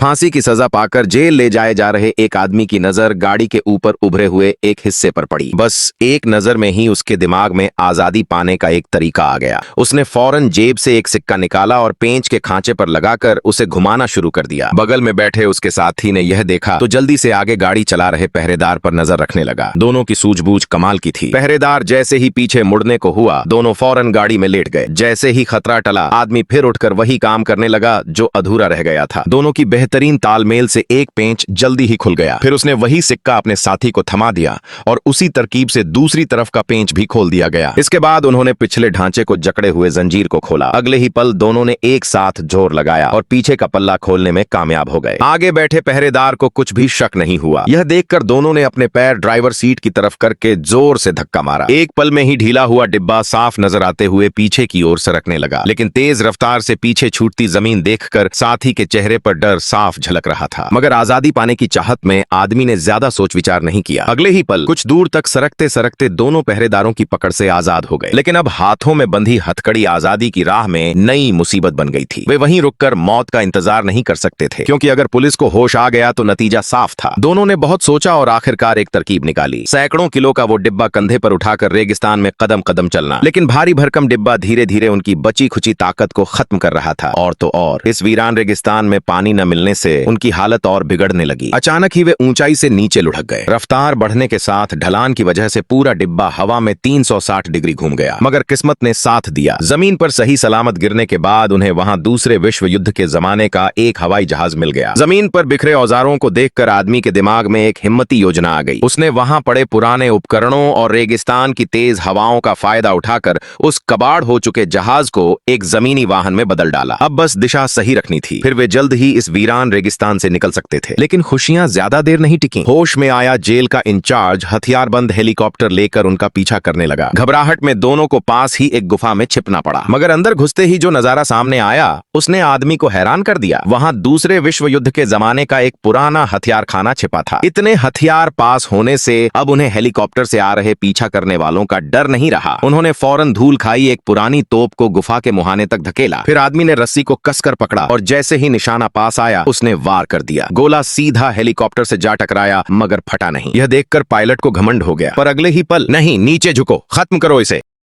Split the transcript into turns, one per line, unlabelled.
फांसी की सजा पाकर जेल ले जाए जा रहे एक आदमी की नजर गाड़ी के ऊपर उभरे हुए एक हिस्से पर पड़ी। बस एक नजर में ही उसके दिमाग में आजादी पाने का एक तरीका आ गया। उसने फौरन जेब से एक सिक्का निकाला और पेंच के खांचे पर लगाकर उसे घुमाना शुरू कर दिया। बगल में बैठे उसके साथी ने यह देखा तो जल्दी से आगे गाड़ी चला रहे पहरेदार पर नजर रखने लगा। दोनों की सूझबूझ कमाल की थी। पहरेदार जैसे ही पीछे मुड़ने को हुआ, दोनों फौरन गाड़ी में लेट गए। जैसे ही खतरा टला, आदमी फिर उठकर वही काम करने लगा जो अधूरा रह गया था। दोनों की बेहतरीन तालमेल से एक पेंच जल्दी ही खुल गया। फिर उसने वही सिक्का अपने साथी को थमा दिया और उसी तरकीब से दूसरी तरफ का पेंच भी खोल दिया गया। इसके बाद उन्होंने पिछले ढांचे को जकड़े हुए जंजीर को खोला। अगले ही पल दोनों ने एक साथ जोर लगाया और पीछे का पल्ला खोलने में कामयाब हो गए। आगे बैठे पहरेदार को कुछ भी शक नहीं हुआ। यह देखकर दोनों ने अपने पैर ड्राइवर सीट की तरफ करके जोर से धक्का मारा। एक पल में ही ढीला हुआ डिब्बा साफ नजर आते हुए पीछे की ओर सरकने लगा, लेकिन तेज रफ्तार से पीछे छूटती जमीन देखकर साथी के चेहरे पर डर साफ झलक रहा था। मगर आजादी पाने की चाहत में आदमी ने ज्यादा सोच विचार नहीं किया। अगले ही पल कुछ दूर तक सरकते सरकते दोनों पहरेदारों की पकड़ से आजाद हो गए। लेकिन अब हाथों में बंधी हथकड़ी आजादी की राह में नई मुसीबत बन गई थी। वे वहीं रुककर मौत का इंतजार नहीं कर सकते थे, क्योंकि अगर पुलिस को होश आ गया तो नतीजा साफ था। दोनों ने बहुत सोचा और आखिरकार एक तरकीब निकाली। सैकड़ों किलो का वो डिब्बा कंधे पर उठाकर रेगिस्तान में कदम कदम चलना। लेकिन भारी भरकम डिब्बा धीरे धीरे उनकी बची खुची ताकत को खत्म कर रहा था। और तो और इस वीरान रेगिस्तान में पानी न मिलने से उनकी हालत और बिगड़ने लगी। अचानक ही वे ऊंचाई से नीचे लुढ़क गए। रफ्तार बढ़ने के साथ ढलान की वजह से पूरा डिब्बा हवा में 360 डिग्री घूम गया। मगर किस्मत ने साथ दिया। जमीन पर सही सलामत गिरने के बाद उन्हें वहां दूसरे विश्व युद्ध के जमाने का एक हवाई जहाज मिल गया। जमीन पर बिखरे औजारों को देखकर आदमी के दिमाग में एक हिम्मती योजना आ गई। उसने वहां पड़े पुराने उपकरणों और रेगिस्तान की तेज हवाओं का फायदा उठाकर उस कबाड़ हो चुके जहाज को एक जमीनी वाहन में बदल डाला। अब बस दिशा सही रखनी थी, फिर वे जल्द ही इस वीरान रेगिस्तान से निकल सकते थे। लेकिन खुशियां ज्यादा देर नहीं टिकी। होश में आया जेल का इंचार्ज हथियारबंद हेलीकॉप्टर लेकर उनका पीछा करने लगा। घबराहट में दोनों को पास ही एक गुफा में छिपना पड़ा। मगर अंदर घुसते ही जो नजारा सामने आया उसने आदमी को हैरान कर दिया। वहां दूसरे विश्व युद्ध के जमाने का एक पुराना हथियार खाना छिपा था। इतने हथियार पास होने से अब उन्हें हेलीकॉप्टर से आ रहे पीछा करने वालों का डर नहीं रहा। उन्होंने फौरन धूल खाई एक पुरानी तोप को गुफा के मुहाने तक धकेला। फिर आदमी ने रस्सी को कसकर पकड़ा और जैसे ही निशाना पास आया उसने वार कर दिया। गोला सीधा हेलीकॉप्टर से जा टकराया मगर फटा नहीं। यह देखकर पायलट को घमंड हो गया, पर अगले ही पल, नहीं, नीचे झुको, खत्म करो इसे।